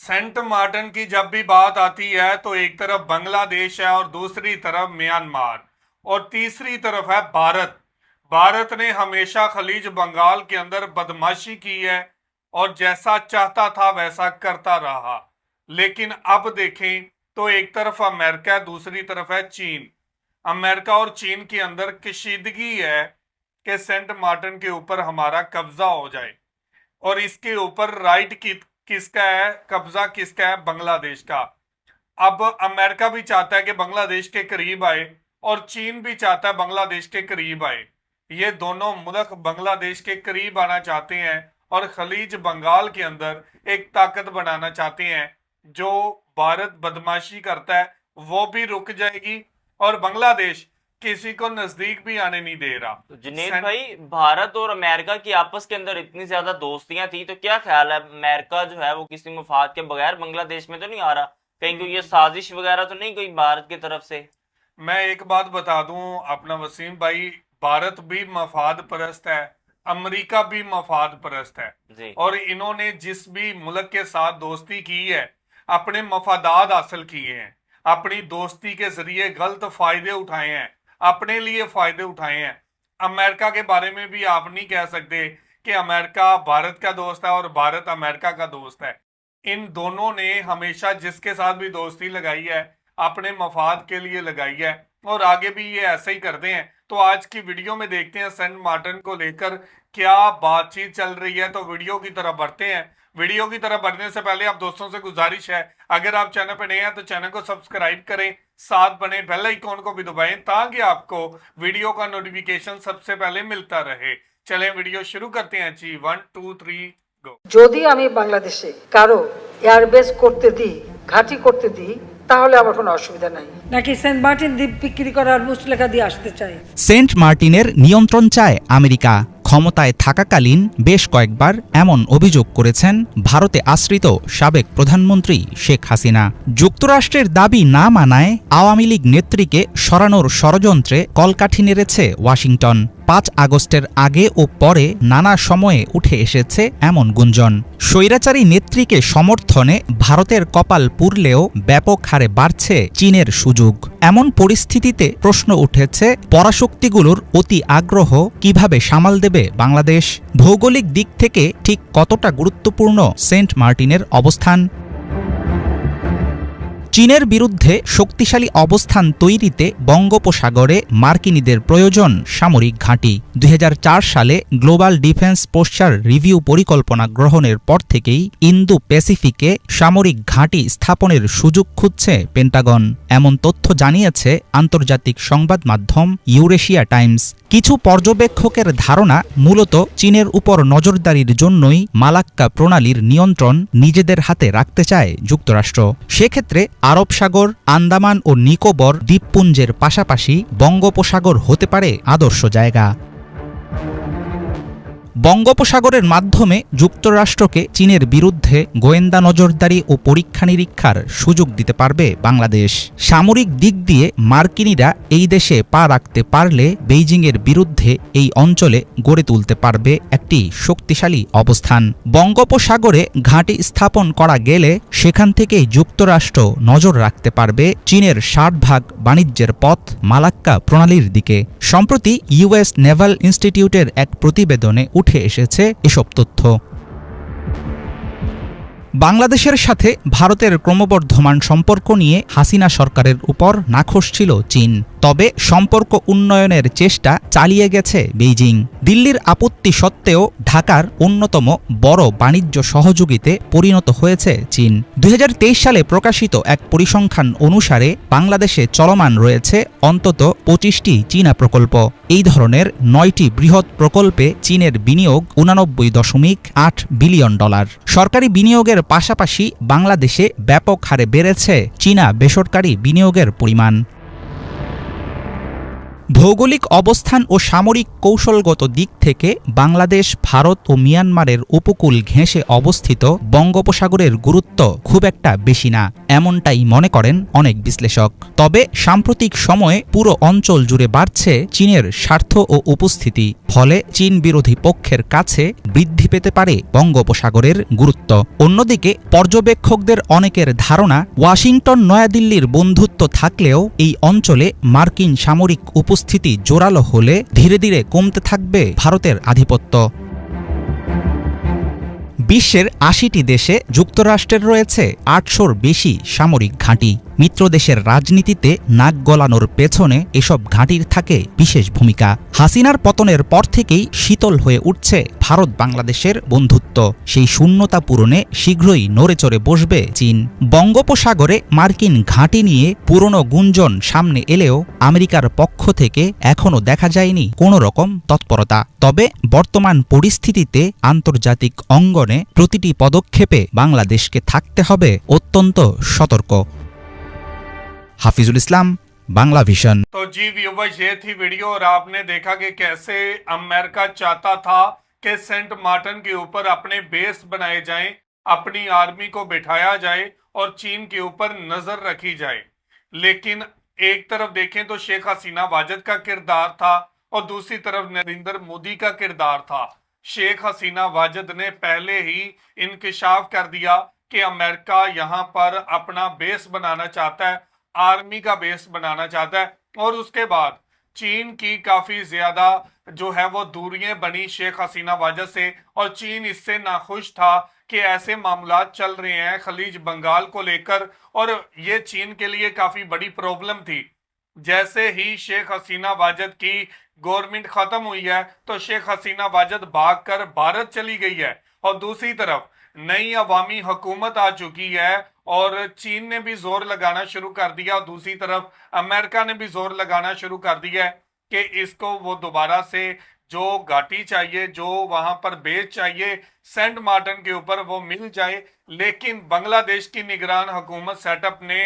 Saint Martin की जब भी बात आती है तो एक तरफ बांग्लादेश है और दूसरी तरफ म्यांमार और तीसरी तरफ है भारत। भारत ने हमेशा खलीज बंगाल के अंदर बदमाशी की है और जैसा चाहता था वैसा करता रहा। लेकिन अब देखें तो एक तरफ अमेरिका है, दूसरी तरफ है चीन। अमेरिका और चीन के अंदर कशीदगी है कि सेंट मार्टिन के ऊपर हमारा कब्जा हो जाए और इसके ऊपर राइट किसका है, कब्जा किसका है, बांग्लादेश का। अब अमेरिका भी चाहता है कि बांग्लादेश के करीब आए और चीन भी चाहता है बांग्लादेश के करीब आए। ये दोनों मुल्क बांग्लादेश के करीब आना चाहते हैं और खलीज बंगाल के अंदर एक ताकत बनाना चाहते हैं। जो भारत बदमाशी करता है वो भी रुक जाएगी और बांग्लादेश किसी को नजदीक भी आने नहीं दे रहा। तो जुनेद भाई, भारत और अमेरिका की आपस के अंदर इतनी ज्यादा दोस्तियां थी, तो क्या ख्याल है अमेरिका जो है वो किसी मफाद के बगैर बांग्लादेश में तो नहीं आ रहा? कहीं कोई ये साजिश वगैरह तो नहीं कोई भारत की तरफ से? मैं एक बात बता दूं अपना वसीम भाई, भारत भी मफाद परस्त है, अमेरिका भी मफाद परस्त है जी। और इन्होंने जिस भी मुल्क के साथ दोस्ती की है अपने मफादात हासिल किए हैं, अपनी दोस्ती के जरिए गलत फायदे उठाए हैं, अपने लिए फायदे उठाए हैं। अमेरिका के बारे में भी आप नहीं कह सकते कि अमेरिका भारत का दोस्त है और भारत अमेरिका का दोस्त है। इन दोनों ने हमेशा जिसके साथ भी दोस्ती लगाई है अपने मफाद के लिए लगाई है और आगे भी ये ऐसे ही करते हैं। तो आज की वीडियो में देखते हैं सेंट मार्टिन को लेकर क्या बातचीत चल रही है। तो वीडियो की तरफ बढ़ते हैं। वीडियो की तरफ बढ़ने से पहले आप दोस्तों से गुजारिश है, अगर आप चैनल पर नए हैं तो चैनल को सब्सक्राइब करें, साथ बने बेल आइकॉन को भी दबाएं ताकि आपको वीडियो का नोटिफिकेशन सबसे पहले मिलता रहे। चलें वीडियो शुरू करते हैं जी। 1 2 3 गो। যদি আমি বাংলাদেশে কারো এয়ারবেস করতে দিই, ঘাঁটি করতে দিই, তাহলে আমার কোনো অসুবিধা নাই। নাকি সেন্ট মার্টিন দ্বীপ বিক্রি করার মুচলেখা দিয়ে আসতে চায়। সেন্ট মার্টিনের নিয়ন্ত্রণ চায় আমেরিকা। ক্ষমতায় থাকাকালীন বেশ কয়েকবার এমন অভিযোগ করেছেন ভারতে আশ্রিত সাবেক প্রধানমন্ত্রী শেখ হাসিনা। যুক্তরাষ্ট্রের দাবি না মানায় আওয়ামী লীগ নেত্রীকে সরানোর ষড়যন্ত্রে কলকাঠি নেড়েছে ওয়াশিংটন। ৫ আগস্টের আগে ও পরে নানা সময়ে উঠে এসেছে এমন গুঞ্জন। স্বৈরাচারী নেত্রীকে সমর্থনে ভারতের কপাল পুড়লেও ব্যাপক হারে বাড়ছে চীনের সুযোগ। এমন পরিস্থিতিতে প্রশ্ন উঠেছে পরাশক্তিগুলোর অতি আগ্রহ কিভাবে সামাল দেবে বাংলাদেশ। ভৌগোলিক দিক থেকে ঠিক কতটা গুরুত্বপূর্ণ সেন্ট মার্টিনের অবস্থান। চীনের বিরুদ্ধে শক্তিশালী অবস্থান তৈরিতে বঙ্গোপসাগরে মার্কিনীদের প্রয়োজন সামরিক ঘাঁটি। ২০০৪ সালে গ্লোবাল ডিফেন্স পোস্টার রিভিউ পরিকল্পনা গ্রহণের পর থেকেই ইন্দো প্যাসিফিকে সামরিক ঘাঁটি স্থাপনের সুযোগ খুঁজছে পেন্টাগন। এমন তথ্য জানিয়েছে আন্তর্জাতিক সংবাদ মাধ্যম ইউরেশিয়া টাইমস। কিছু পর্যবেক্ষকের ধারণা মূলত চীনের উপর নজরদারির জন্যই মালাক্কা প্রণালীর নিয়ন্ত্রণ নিজেদের হাতে রাখতে চায় যুক্তরাষ্ট্র। সেক্ষেত্রে আরব সাগর, আন্দামান ও নিকোবর দ্বীপপুঞ্জের পাশাপাশি বঙ্গোপসাগর হতে পারে আদর্শ জায়গা। বঙ্গোপসাগরের মাধ্যমে যুক্তরাষ্ট্রকে চীনের বিরুদ্ধে গোয়েন্দা নজরদারি ও পরীক্ষা নিরীক্ষার সুযোগ দিতে পারবে বাংলাদেশ। সামরিক দিক দিয়ে মার্কিনীরা এই দেশে পা রাখতে পারলে বেইজিংয়ের বিরুদ্ধে এই অঞ্চলে গড়ে তুলতে পারবে একটি শক্তিশালী অবস্থান। বঙ্গোপসাগরে ঘাঁটি স্থাপন করা গেলে সেখান থেকেই যুক্তরাষ্ট্র নজর রাখতে পারবে চীনের ৬০% বাণিজ্যের পথ মালাক্কা প্রণালীর দিকে। সম্প্রতি ইউএস নেভাল ইনস্টিটিউটের এক প্রতিবেদনে উঠে এসেছে এসব তথ্য। বাংলাদেশের সাথে ভারতের ক্রমবর্ধমান সম্পর্ক নিয়ে হাসিনা সরকারের উপর নাখোশ ছিল চীন। তবে সম্পর্ক উন্নয়নের চেষ্টা চালিয়ে গেছে বেইজিং। দিল্লির আপত্তি সত্ত্বেও ঢাকার অন্যতম বড় বাণিজ্য সহযোগীতে পরিণত হয়েছে চীন। ২০২৩ সালে প্রকাশিত এক পরিসংখ্যান অনুসারে বাংলাদেশে চলমান রয়েছে অন্তত ২৫টি চীনা প্রকল্প। এই ধরনের ৯টি বৃহৎ প্রকল্পে চীনের বিনিয়োগ $৮৯.৮ বিলিয়ন। সরকারি বিনিয়োগের পাশাপাশি বাংলাদেশে ব্যাপক হারে বেড়েছে চীনা বেসরকারি বিনিয়োগের পরিমাণ। ভৌগোলিক অবস্থান ও সামরিক কৌশলগত দিক থেকে বাংলাদেশ, ভারত ও মিয়ানমারের উপকূল ঘেঁষে অবস্থিত বঙ্গোপসাগরের গুরুত্ব খুব একটা বেশি না, এমনটাই মনে করেন অনেক বিশ্লেষক। তবে সাম্প্রতিক সময়ে পুরো অঞ্চল জুড়ে বাড়ছে চীনের স্বার্থ ও উপস্থিতি, ফলে চীন বিরোধী পক্ষের কাছে বৃদ্ধি পেতে পারে বঙ্গোপসাগরের গুরুত্ব। অন্যদিকে পর্যবেক্ষকদের অনেকের ধারণা, ওয়াশিংটন নয়াদিল্লির বন্ধুত্ব থাকলেও এই অঞ্চলে মার্কিন সামরিক উপস্থিতি জোরালো হলে ধীরে ধীরে কমতে থাকবে ভারতের আধিপত্য। বিশ্বের ৮০টি দেশে যুক্তরাষ্ট্রের রয়েছে ৮০০র বেশি সামরিক ঘাঁটি। মিত্রদেশের রাজনীতিতে নাক গলানোর পেছনে এসব ঘাঁটির থাকে বিশেষ ভূমিকা। হাসিনার পতনের পর থেকেই শীতল হয়ে উঠছে ভারত বাংলাদেশের বন্ধুত্ব। সেই শূন্যতা পূরণে শীঘ্রই নড়েচড়ে বসবে চীন। বঙ্গোপসাগরে মার্কিন ঘাঁটি নিয়ে পুরনো গুঞ্জন সামনে এলেও আমেরিকার পক্ষ থেকে এখনও দেখা যায়নি কোনো রকম তৎপরতা। তবে বর্তমান পরিস্থিতিতে আন্তর্জাতিক অঙ্গনে প্রতিটি পদক্ষেপে বাংলাদেশকে থাকতে হবে অত্যন্ত সতর্ক। हाफिजुल इस्लाम, बांग्ला विजन। तो जी व्यूवर्स, ये थी वीडियो और आपने देखा कि कैसे अमेरिका चाहता था कि सेंट मार्टिन के ऊपर अपने बेस बनाए जाएं, अपनी आर्मी को बिठाया जाए और चीन के ऊपर नजर रखी जाए। लेकिन एक तरफ देखें तो शेख हसीना वाजिद का किरदार था और दूसरी तरफ नरेंद्र मोदी का किरदार था। शेख हसीना वाजिद ने पहले ही इंकशाफ कर दिया कि अमेरिका यहाँ पर अपना बेस बनाना चाहता है, आर्मी का बेस बनाना चाहता है, और उसके बाद चीन की काफी ज्यादा जो है वो दूरियां बनी शेख हसीना वाजिद से, और चीन इससे नाखुश था कि ऐसे मामलात चल रहे हैं खलीज बंगाल को लेकर, और ये चीन के लिए काफी बड़ी प्रॉब्लम थी। जैसे ही शेख हसीना वाजिद की गवर्नमेंट खत्म हुई है तो शेख हसीना वाजिद भागकर भारत चली गई है, और दूसरी तरफ नई अवामी हुकूमत आ चुकी है और चीन ने भी जोर लगाना शुरू कर दिया, और दूसरी तरफ अमेरिका ने भी जोर लगाना शुरू कर दिया है कि इसको वो दोबारा से जो घाटी चाहिए, जो वहां पर बेस चाहिए सेंट मार्टिन के ऊपर, वो मिल जाए। लेकिन बांग्लादेश की निगरान हुकूमत सेटअप ने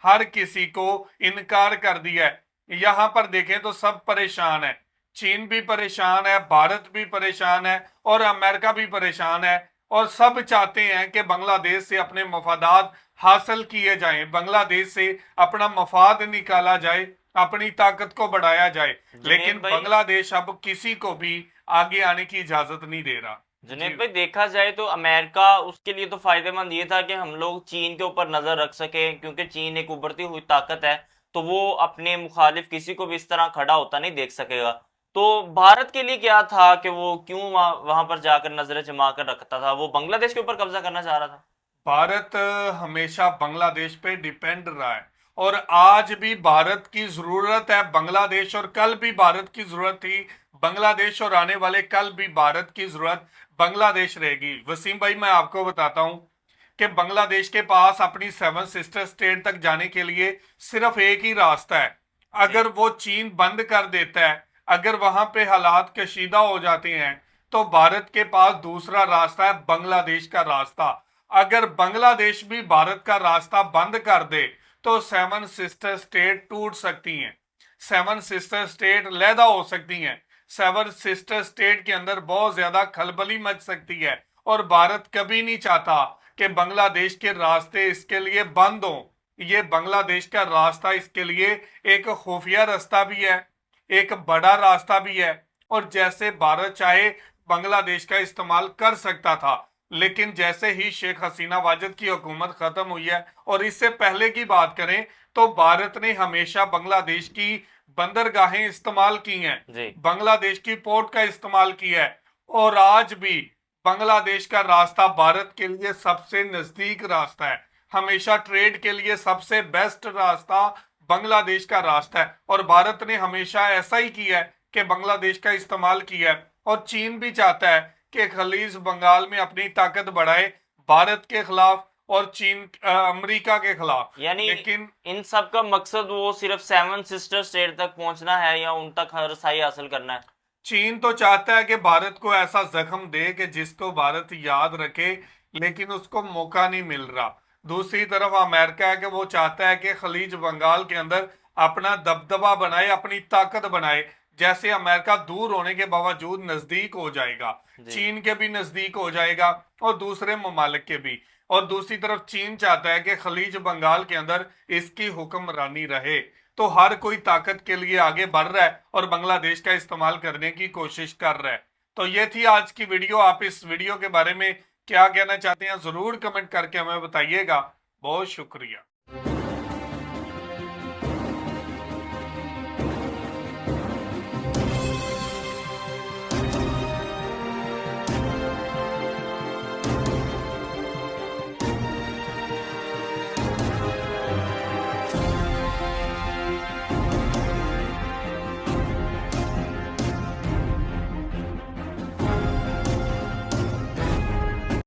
हर किसी को इनकार कर दिया है। यहाँ पर देखें तो सब परेशान है, चीन भी परेशान है, भारत भी परेशान है और अमेरिका भी परेशान है, और सब चाहते हैं कि बांग्लादेश से अपने मफादात हासिल किए जाएं, बांग्लादेश से अपना मफाद निकाला जाए, अपनी ताकत को बढ़ाया जाए। लेकिन बांग्लादेश अब किसी को भी आगे आने की इजाजत नहीं दे रहा। जुनेद भाई, देखा जाए तो अमेरिका उसके लिए तो फायदेमंद ये था कि हम लोग चीन के ऊपर नजर रख सके, क्योंकि चीन एक उभरती हुई ताकत है, तो वो अपने मुखालिफ किसी को भी इस तरह खड़ा होता नहीं देख सकेगा। तो भारत के लिए क्या था कि वो क्यों वहां पर जाकर नजरें जमा कर रखता था? वो बांग्लादेश के ऊपर कब्जा करना चाह रहा था। भारत हमेशा बांग्लादेश पे डिपेंड रहा है, और आज भी भारत की जरूरत है बांग्लादेश, और कल भी भारत की जरूरत थी बांग्लादेश, और आने वाले कल भी भारत की जरूरत बांग्लादेश रहेगी। वसीम भाई, मैं आपको बताता हूं कि बांग्लादेश के पास अपनी 7 सिस्टर स्टेट तक जाने के लिए सिर्फ एक ही रास्ता है। अगर वो चीन बंद कर देता है, अगर वहां पे हालात कशीदा हो जाते हैं, तो भारत के पास दूसरा रास्ता है बांग्लादेश का रास्ता। अगर बांग्लादेश भी भारत का रास्ता बंद कर दे तो 7 सिस्टर स्टेट टूट सकती हैं, 7 सिस्टर स्टेट लैदा हो सकती हैं, 7 सिस्टर स्टेट के अंदर बहुत ज्यादा खलबली मच सकती है, और भारत कभी नहीं चाहता कि बांग्लादेश के रास्ते इसके लिए बंद हो। ये बांग्लादेश का रास्ता इसके लिए एक खुफिया रास्ता भी है, एक बड़ा रास्ता भी है, और जैसे भारत चाहे बांग्लादेश का इस्तेमाल कर सकता था, लेकिन जैसे ही शेख हसीना वाजिद की हुकूमत खत्म हुई है, और इससे पहले की बात करें तो भारत ने हमेशा बांग्लादेश की बंदरगाहें इस्तेमाल की हैं, बांग्लादेश की पोर्ट का इस्तेमाल किया है, और आज भी बांग्लादेश का रास्ता भारत के लिए सबसे नजदीक रास्ता है। हमेशा ट्रेड के लिए सबसे बेस्ट रास्ता बांग्लादेश का रास्ता है, और भारत ने हमेशा ऐसा ही किया है कि बांग्लादेश का इस्तेमाल किया है। और चीन भी चाहता है कि खलीज बंगाल में अपनी ताकत बढ़ाए भारत के खिलाफ और चीन अमेरिका के खिलाफ। यानी लेकिन इन सब का मकसद वो सिर्फ 7 सिस्टर स्टेट तक पहुंचना है या उन तक रसाई हासिल करना है। चीन तो चाहता है कि भारत को ऐसा जख्म दे कि जिसको भारत याद रखे, लेकिन उसको मौका नहीं मिल रहा। दूसरी तरफ अमेरिका है कि वो चाहता है कि खलीज बंगाल के अंदर अपना दबदबा बनाए, अपनी ताकत बनाए। जैसे अमेरिका दूर होने के बावजूद नजदीक हो जाएगा, चीन के भी नजदीक हो जाएगा और दूसरे ममालिक के भी। और दूसरी तरफ चीन चाहता है कि खलीज बंगाल के अंदर इसकी हुक्मरानी रहे। तो हर कोई ताकत के लिए आगे बढ़ रहा है और बांग्लादेश का इस्तेमाल करने की कोशिश कर रहा है। तो ये थी आज की वीडियो। आप इस वीडियो के बारे में क्या कहना चाहते हैं जरूर कमेंट करके हमें बताइएगा। बहुत शुक्रिया।